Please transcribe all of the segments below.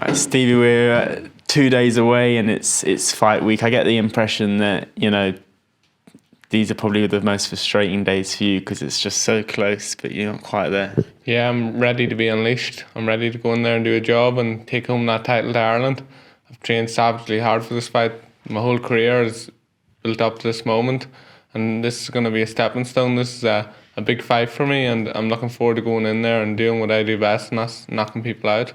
Right, Stevie, we're 2 days away and it's fight week. I get the impression that, these are probably the most frustrating days for you because it's just so close, but you're not quite there. Yeah, I'm ready to be unleashed. I'm ready to go in there and do a job and take home that title to Ireland. I've trained savagely hard for this fight. My whole career is built up to this moment, and this is going to be a stepping stone. This is a big fight for me, and I'm looking forward to going in there and doing what I do best, and that's knocking people out.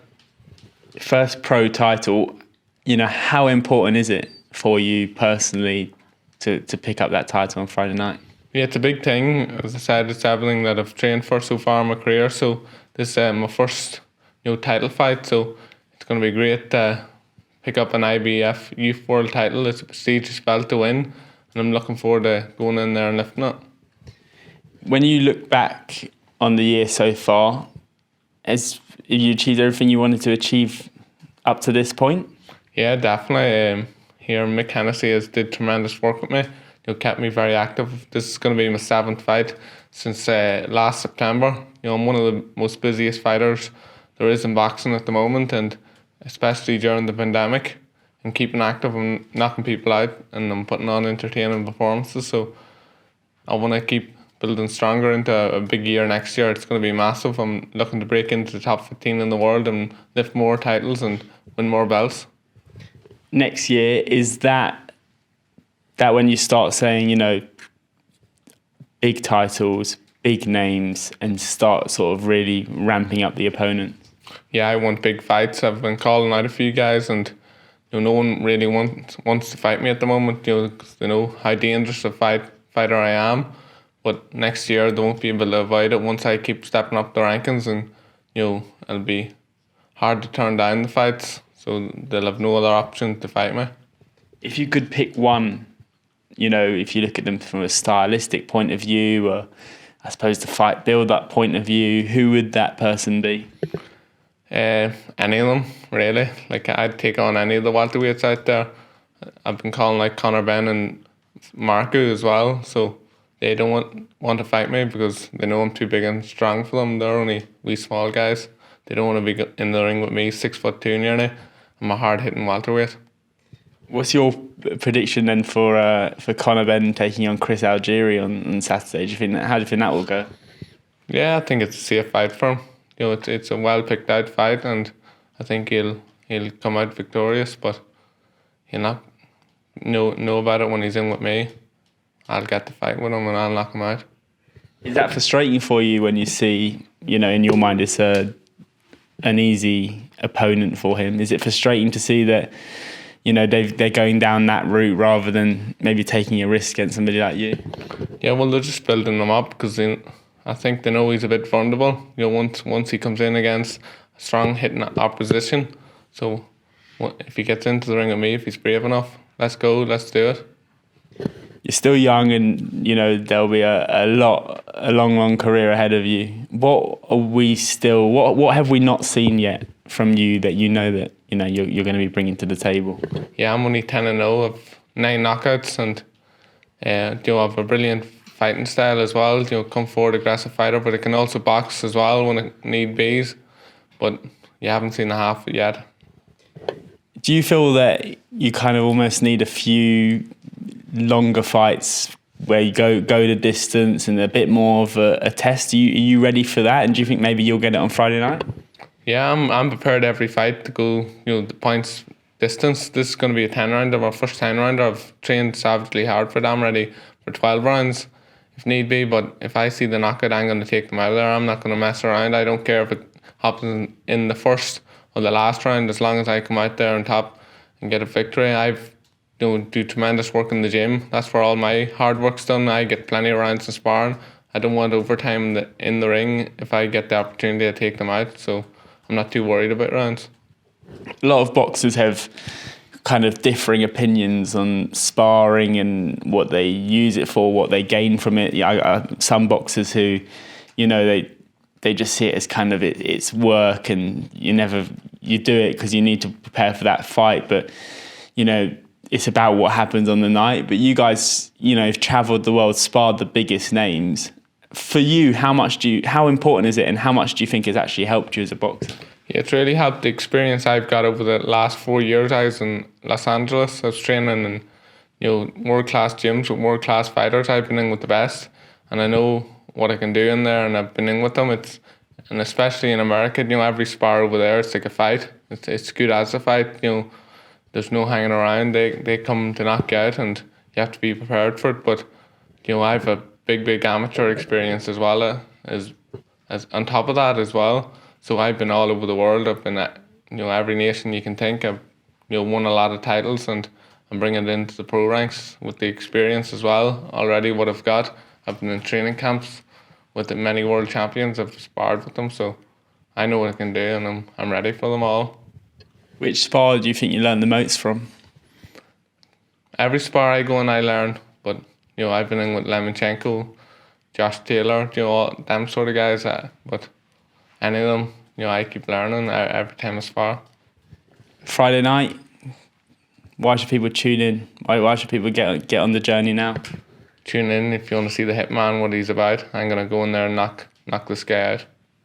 First pro title, how important is it for you personally to pick up that title on Friday night? Yeah, it's a big thing. As I said, it's everything that I've trained for so far in my career. So this is my first title fight. So it's going to be great to pick up an IBF Youth World title. It's a prestigious belt to win, and I'm looking forward to going in there and lifting it. When you look back on the year so far, have you achieved everything you wanted to achieve up to this point? Yeah, definitely. Here, Hennessy has did tremendous work with me. Kept me very active. This is going to be my 7th fight since last September. I'm one of the most busiest fighters there is in boxing at the moment, and especially during the pandemic, and keeping active and knocking people out, and I'm putting on entertaining performances. So I want to keep building stronger into a big year next year. It's going to be massive. I'm looking to break into the top 15 in the world and lift more titles and win more belts. Next year, is that when you start saying, big titles, big names, and start sort of really ramping up the opponent? Yeah, I want big fights. I've been calling out a few guys, and no one really wants to fight me at the moment. Because they know how dangerous a fighter I am. But next year they won't be able to avoid it once I keep stepping up the rankings, and it'll be hard to turn down the fights. So they'll have no other option to fight me. If you could pick one, if you look at them from a stylistic point of view, or I suppose the fight build-up point of view, who would that person be? Any of them, really. I'd take on any of the welterweights out there. I've been calling Conor Benn and Marco as well, so they don't want to fight me because they know I'm too big and strong for them. They're only wee small guys. They don't want to be in the ring with me, 6'2" nearly. I'm a hard-hitting welterweight. What's your prediction then for Conor Benn taking on Chris Algieri on Saturday? How do you think that will go? Yeah, I think it's a safe fight for him. It's a well picked out fight, and I think he'll come out victorious. But he'll not know about it when he's in with me. I'll get the fight with him and I'll knock him out. Is that frustrating for you when you see, in your mind it's an easy opponent for him? Is it frustrating to see that, they're going down that route rather than maybe taking a risk against somebody like you? Yeah, well, they're just building him up because I think they know he's a bit vulnerable. Once he comes in against a strong hitting opposition. So if he gets into the ring with me, if he's brave enough, let's go, let's do it. You're still young, and there'll be a long career ahead of you. What have we not seen yet from you that that you're going to be bringing to the table? Yeah, I'm only 10-0 of 9 knockouts, and I have a brilliant fighting style as well. Come forward, aggressive fighter, but it can also box as well when it need be. But you haven't seen the half yet. Do you feel that you kind of almost need a few longer fights where you go the distance and a bit more of a test? Are you ready for that? And do you think maybe you'll get it on Friday night? Yeah, I'm prepared every fight to go, the points distance. This is going to be a 10-rounder, our first 10-rounder. I've trained savagely hard for that. I'm ready for 12 rounds if need be. But if I see the knockout, I'm going to take them out of there. I'm not going to mess around. I don't care if it happens in the first or the last round, as long as I come out there on top and get a victory. I've do tremendous work in the gym. That's where all my hard work's done. I get plenty of rounds in sparring. I don't want overtime in the ring. If I get the opportunity, I take them out. So I'm not too worried about rounds. A lot of boxers have kind of differing opinions on sparring and what they use it for, what they gain from it. Some boxers who, they just see it as kind of it's work, and you do it because you need to prepare for that fight. But it's about what happens on the night. But you guys, have travelled the world, sparred the biggest names. For you, how important is it, and how much do you think it's actually helped you as a boxer? Yeah, it's really helped the experience I've got over the last 4 years. I was in Los Angeles. I was training in world class gyms with world class fighters. I've been in with the best, and I know what I can do in there. And I've been in with them. And especially in America, every spar over there, it's like a fight. It's good as a fight. There's no hanging around. They come to knock you out, and you have to be prepared for it. But I have a big amateur experience as well as on top of that as well. So I've been all over the world. I've been at every nation you can think. I've won a lot of titles, and I'm bringing it into the pro ranks with the experience as well. Already what I've got, I've been in training camps with the many world champions. I've sparred with them, so I know what I can do, and I'm ready for them all. Which spar do you think you learned the most from? Every spar I go in, I learn. But I've been in with Lemchenko, Josh Taylor, all them sort of guys. But any of them, I keep learning every time I spar. Friday night. Why should people tune in? Why should people get on the journey now? Tune in if you want to see the Hitman, what he's about. I'm gonna go in there and knock this guy out.